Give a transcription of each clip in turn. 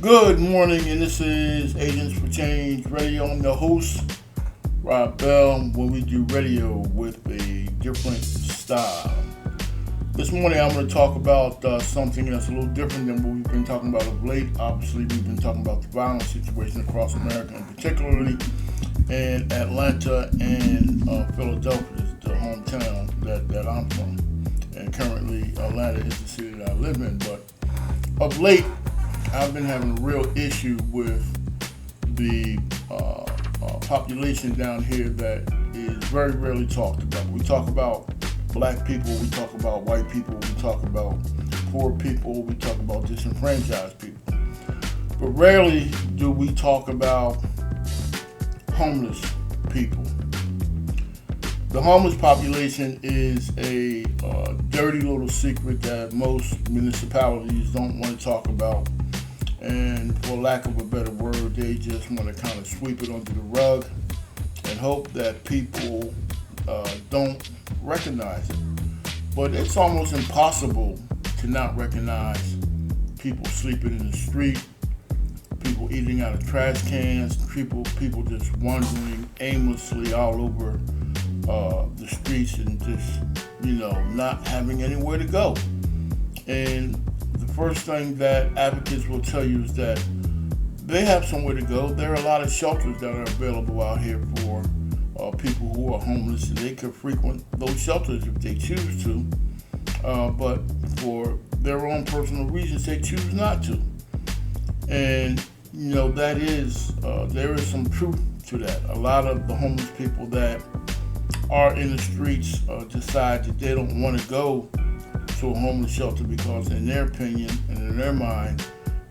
Good morning, and this is Agents for Change Radio. I'm the host, Rob Bell, when we do radio with a different style. This morning, I'm going to talk about something that's a little different than what we've been talking about of late. Obviously, we've been talking about the violent situation across America, and particularly in Atlanta and Philadelphia, the hometown that I'm from. And currently, Atlanta is the city that I live in. But of late, I've been having a real issue with the population down here that is very rarely talked about. We talk about black people, we talk about white people, we talk about poor people, we talk about disenfranchised people. But rarely do we talk about homeless people. The homeless population is a dirty little secret that most municipalities don't want to talk about. And for lack of a better word, they just want to kind of sweep it under the rug and hope that people don't recognize it. But it's almost impossible to not recognize people sleeping in the street, people eating out of trash cans, people just wandering aimlessly all over the streets and just, not having anywhere to go. And the first thing that advocates will tell you is that they have somewhere to go. There are a lot of shelters that are available out here for people who are homeless, and they could frequent those shelters if they choose to. But for their own personal reasons, they choose not to. And that is there is some truth to that. A lot of the homeless people that are in the streets decide that they don't want to go to a homeless shelter because, in their opinion and in their mind,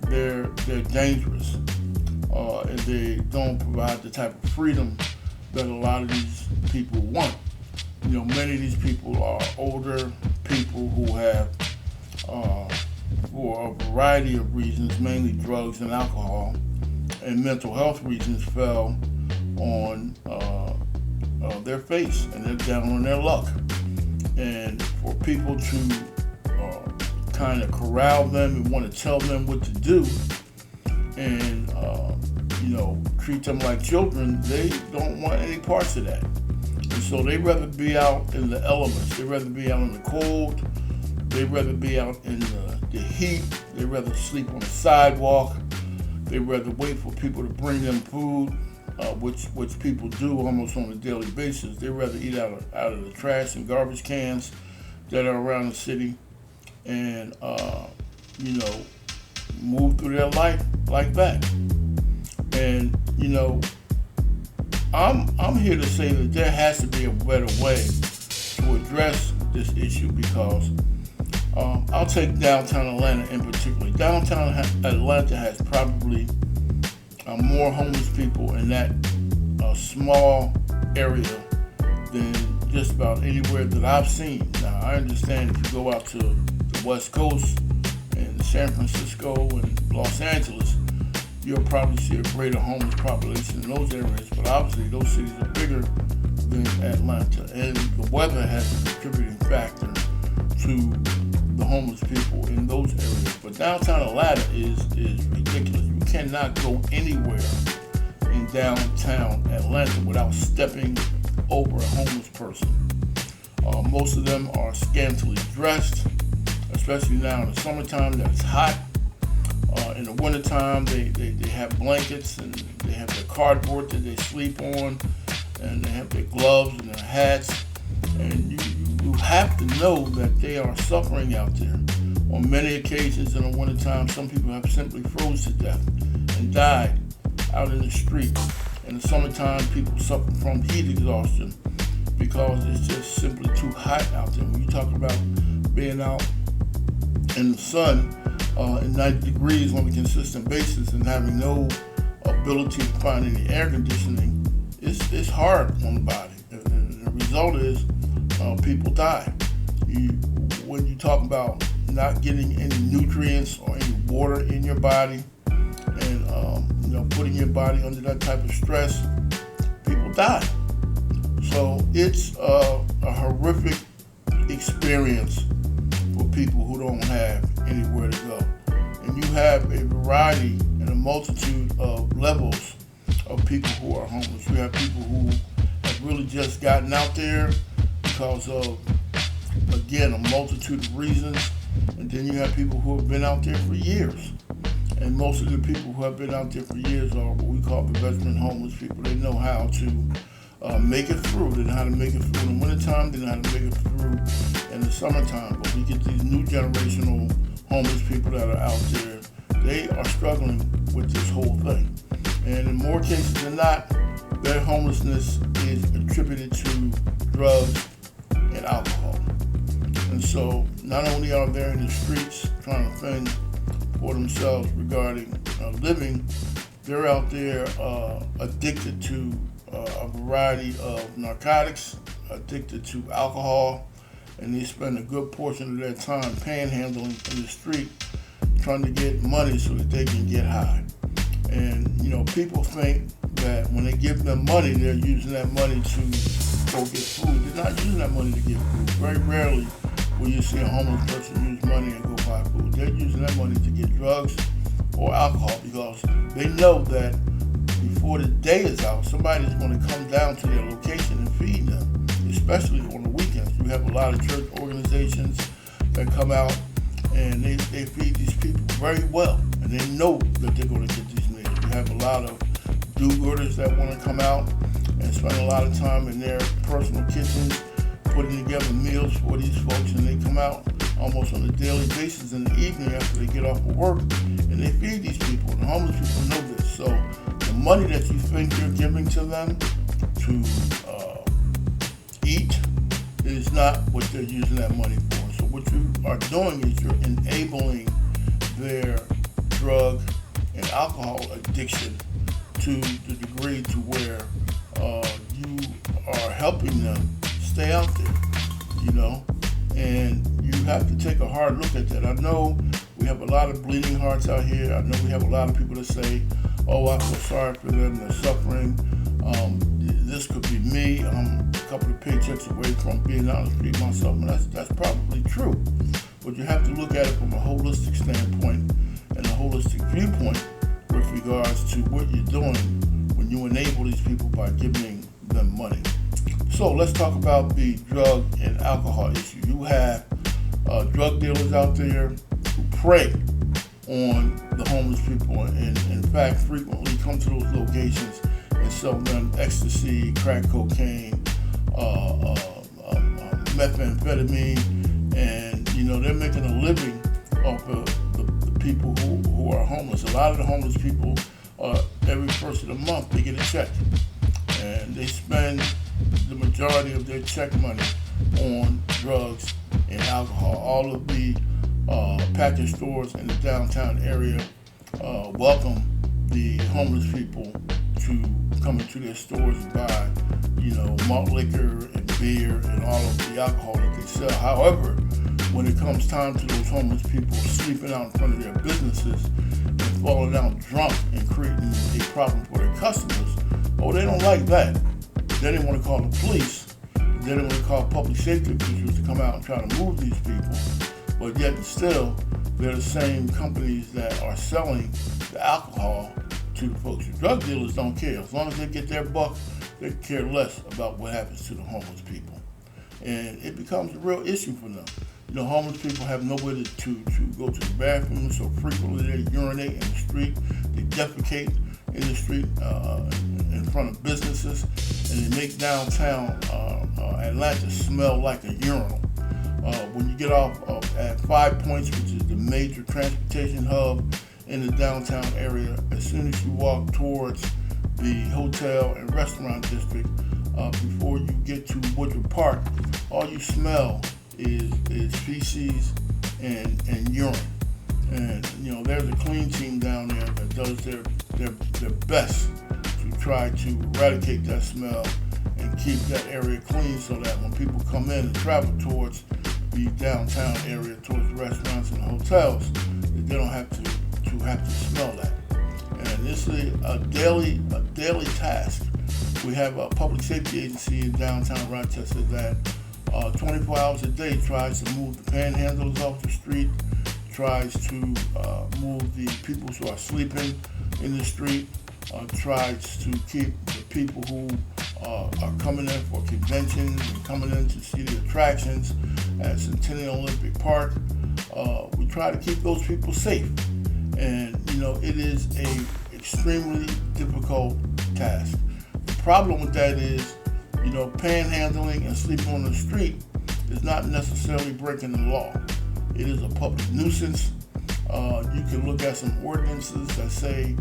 they're dangerous, and they don't provide the type of freedom that a lot of these people want. Many of these people are older people who have, for a variety of reasons, mainly drugs and alcohol, and mental health reasons, fell on their face, and they're down on their luck. And for people to kind of corral them and want to tell them what to do and treat them like children, they don't want any parts of that. And so they'd rather be out in the elements. They'd rather be out in the cold. They'd rather be out in the heat. They'd rather sleep on the sidewalk. They'd rather wait for people to bring them food, which people do almost on a daily basis. They'd rather eat out of the trash and garbage cans that are around the city, and move through their life like that. And I'm here to say that there has to be a better way to address this issue, because I'll take downtown Atlanta in particular. Downtown Atlanta has probably more homeless people in that small area than just about anywhere that I've seen. Now, I understand if you go out to the West Coast and San Francisco and Los Angeles, you'll probably see a greater homeless population in those areas, but obviously those cities are bigger than Atlanta, and the weather has a contributing factor to the homeless people in those areas. But downtown Atlanta is ridiculous. You cannot go anywhere in downtown Atlanta without stepping over a homeless person. Most of them are scantily dressed, especially now in the summertime that's hot. In the wintertime, they have blankets, and they have their cardboard that they sleep on, and they have their gloves and their hats. And you have to know that they are suffering out there. On many occasions in the wintertime, some people have simply froze to death and died out in the street. In the summertime, people suffer from heat exhaustion because it's just simply too hot out there. When you talk about being out in the sun in 90 degrees on a consistent basis and having no ability to find any air conditioning, it's hard on the body. And the result is people die. When you talk about not getting any nutrients or any water in your body, and putting your body under that type of stress, people die. So it's a horrific experience for people who don't have anywhere to go. And you have a variety and multitude of levels of people who are homeless. We have people who have really just gotten out there because of, again, a multitude of reasons. And then you have people who have been out there for years. And most of the people who have been out there for years are what we call the veteran homeless people. They know how to make it through. They know how to make it through in the wintertime. They know how to make it through in the summertime. But we get these new generational homeless people that are out there. They are struggling with this whole thing. And in more cases than not, their homelessness is attributed to drugs and alcohol. And so not only are they in the streets trying to fend for themselves regarding living, they're out there addicted to a variety of narcotics, addicted to alcohol, and they spend a good portion of their time panhandling in the street trying to get money so that they can get high. And, people think that when they give them money, they're using that money to go get food. They're not using that money to get food. Very rarely will you see a homeless person use money and go buy food. They're using that money to get drugs or alcohol because they know that before the day is out, somebody's going to come down to their location and feed them, especially on the weekends. You have a lot of church organizations that come out and they feed these people very well, and they know that they're going to get these meals. You have a lot of do-gooders that want to come out and spend a lot of time in their personal kitchens putting together meals for these folks, and they come out almost on a daily basis in the evening after they get off of work, and they feed these people. And the homeless people know this. So the money that you think you're giving to them to eat is not what they're using that money for. So what you are doing is you're enabling their drug and alcohol addiction to the degree to where you are helping them stay out there, and you have to take a hard look at that. I know we have a lot of bleeding hearts out here. I know we have a lot of people that say, oh, I feel sorry for them, they're suffering. This could be me. I'm a couple of paychecks away from being out on the street myself, and that's probably true. But you have to look at it from a holistic standpoint and a holistic viewpoint with regards to what you're doing when you enable these people by giving them money. So let's talk about the drug and alcohol issue. You have drug dealers out there who prey on the homeless people and in fact frequently come to those locations and sell them ecstasy, crack cocaine, methamphetamine, and they're making a living off of the people who are homeless. A lot of the homeless people, every first of the month they get a check, and they spend the majority of their check money on drugs and alcohol. All of the package stores in the downtown area welcome the homeless people to come into their stores and buy, malt liquor and beer and all of the alcohol that they sell. However, when it comes time to those homeless people sleeping out in front of their businesses and falling out drunk and creating a problem for their customers, they don't like that. They didn't want to call the police. They didn't want to call public safety officials to come out and try to move these people. But yet and still, they're the same companies that are selling the alcohol to the folks. The drug dealers don't care. As long as they get their buck, they care less about what happens to the homeless people. And it becomes a real issue for them. Homeless people have nowhere to go to the bathroom, so frequently they urinate in the street, they defecate in the street in front of businesses, and they make downtown Atlanta smell like a urinal. When you get off at 5 Points, which is the major transportation hub in the downtown area, as soon as you walk towards the hotel and restaurant district, before you get to Woodruff Park, all you smell is feces and urine. And there's a clean team down there that does their best to try to eradicate that smell and keep that area clean so that when people come in and travel towards the downtown area, towards restaurants and hotels, that they don't have to smell that. And this is a daily task. We have a public safety agency in downtown Rochester that 24 hours a day tries to move the panhandlers off the street, tries to move the people who are sleeping in the street, tries to keep the people who are coming in for conventions and coming in to see the attractions at Centennial Olympic Park. We try to keep those people safe. And, it is a extremely difficult task. The problem with that is, panhandling and sleeping on the street is not necessarily breaking the law. It is a public nuisance. You can look at some ordinances that say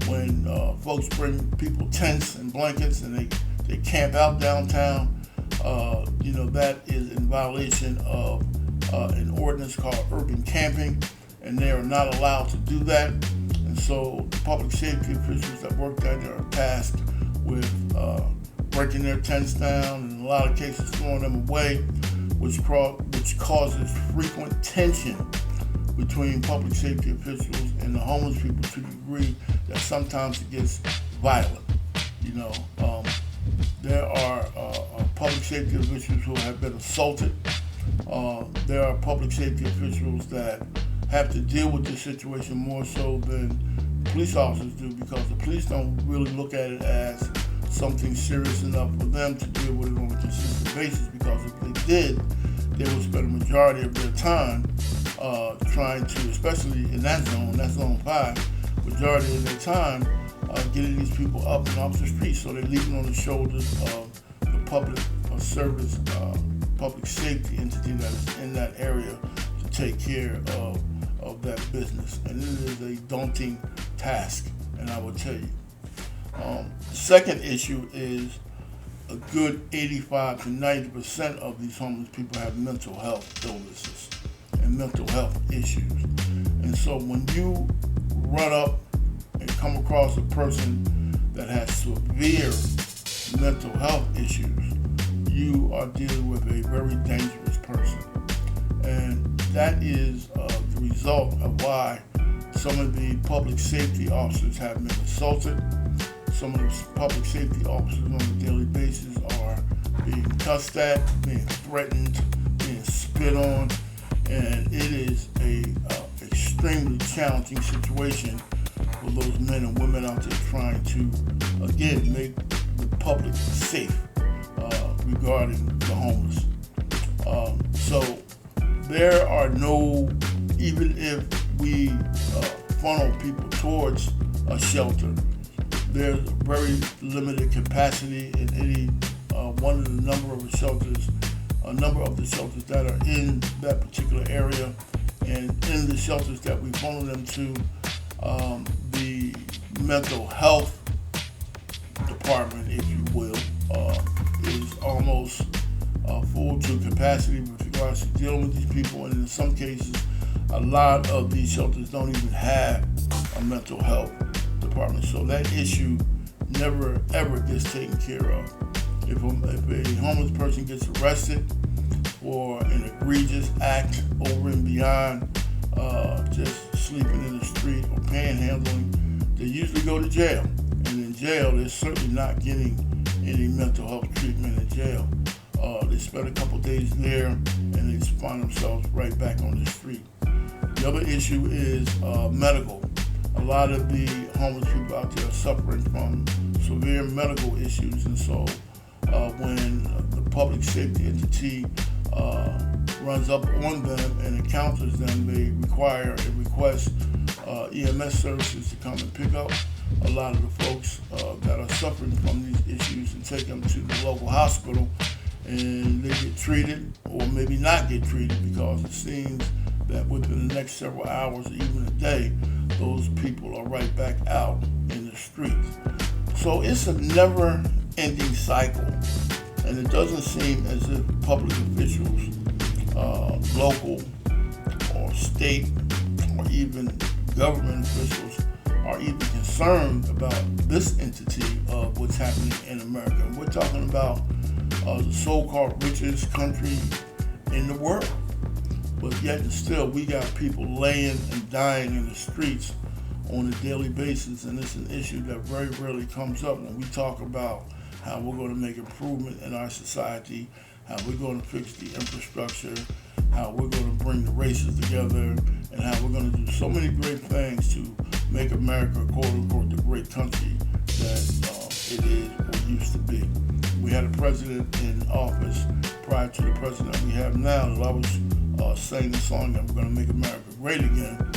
when folks bring people tents and blankets and they camp out downtown, that is in violation of an ordinance called urban camping, and they are not allowed to do that. And so the public safety officials that work down there are tasked with breaking their tents down, and in a lot of cases throwing them away, which causes frequent tension between public safety officials and the homeless people to the degree that sometimes it gets violent. There are public safety officials who have been assaulted. There are public safety officials that have to deal with this situation more so than police officers do, because the police don't really look at it as something serious enough for them to deal with it on a consistent basis, because if they did, they would spend a majority of their time trying to, especially in that zone 5, majority of their time getting these people up and off the street. So they're leaving on the shoulders of the public service, public safety entity that is in that area to take care of that business. And it is a daunting task, and I will tell you. The second issue is a good 85 to 90% of these homeless people have mental health illnesses and mental health issues. And so when you run up and come across a person that has severe mental health issues, you are dealing with a very dangerous person. And that is the result of why some of the public safety officers have been assaulted. Some of the public safety officers on a daily basis are being cussed at, being threatened, being spit on, and it is a extremely challenging situation for those men and women out there trying to, again, make the public safe regarding the homeless. So there are no, even if we funnel people towards a shelter, there's very limited capacity in any one of the number of the shelters that are in that particular area, and in the shelters that we funnel them to, the mental health department, if you will, is almost full to capacity with regards to dealing with these people, and in some cases, a lot of these shelters don't even have a mental health department. So that issue never ever gets taken care of. If a homeless person gets arrested for an egregious act over and beyond just sleeping in the street or panhandling, they usually go to jail. And in jail, they're certainly not getting any mental health treatment in jail. They spend a couple days there and they find themselves right back on the street. The other issue is medical. A lot of the homeless people out there are suffering from severe medical issues, and so when the public safety entity runs up on them and encounters them, they require and request EMS services to come and pick up a lot of the folks that are suffering from these issues and take them to the local hospital, and they get treated or maybe not get treated, because it seems that within the next several hours or even a day, those people are right back out in the streets. So it's a never-ending cycle, and it doesn't seem as if public officials, local or state or even government officials, are even concerned about this entity of what's happening in America. And we're talking about the so-called richest country in the world. But yet and still, we got people laying and dying in the streets on a daily basis, and it's an issue that very rarely comes up when we talk about how we're going to make improvement in our society, how we're going to fix the infrastructure, how we're going to bring the races together, and how we're going to do so many great things to make America, quote unquote, the great country that it is or used to be. We had a president in office prior to the president we have now that I was saying the song that we're going to make America great again.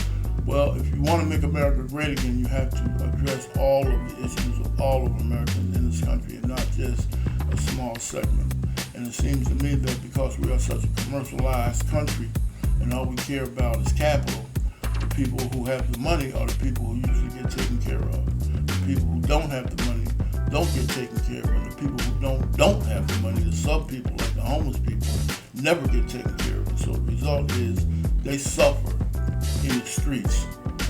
Well, if you want to make America great again, you have to address all of the issues of all of Americans in this country and not just a small segment. And it seems to me that because we are such a commercialized country and all we care about is capital, the people who have the money are the people who usually get taken care of. The people who don't have the money don't get taken care of. And the people who don't have the money, the sub people like the homeless people, never get taken care of. And so the result is they suffer in the streets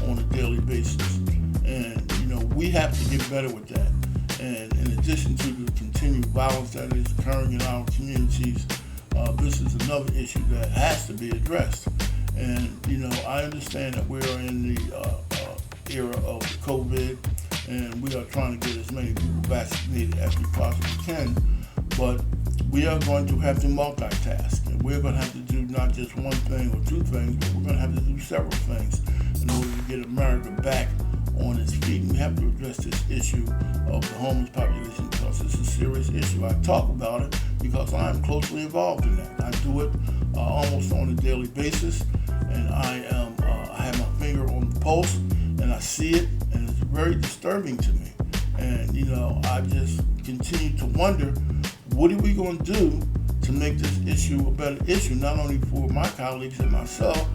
on a daily basis. And, we have to get better with that. And in addition to the continued violence that is occurring in our communities, this is another issue that has to be addressed. And, I understand that we're in the era of COVID, and we are trying to get as many people vaccinated as we possibly can. But we are going to have to multitask, and we're going to have to do not just one thing or two things, but we're going to have to do several things in order to get America back on its feet. We have to address this issue of the homeless population because it's a serious issue. I talk about it because I'm closely involved in that. I do it almost on a daily basis, and I have my finger on the pulse, and I see it, and it's very disturbing to me. And I just continue to wonder, what are we going to do to make this issue a better issue, not only for my colleagues and myself,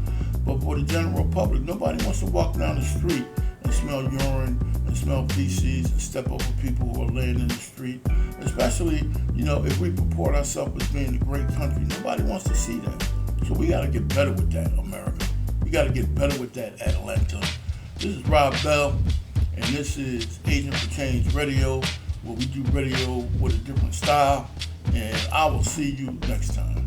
but for the general public? Nobody wants to walk down the street and smell urine and smell feces and step over people who are laying in the street, especially, if we purport ourselves as being a great country. Nobody wants to see that. So we got to get better with that, America. We got to get better with that, Atlanta. This is Rob Bell, and this is Agent for Change Radio, where we do radio with a different style, and I will see you next time.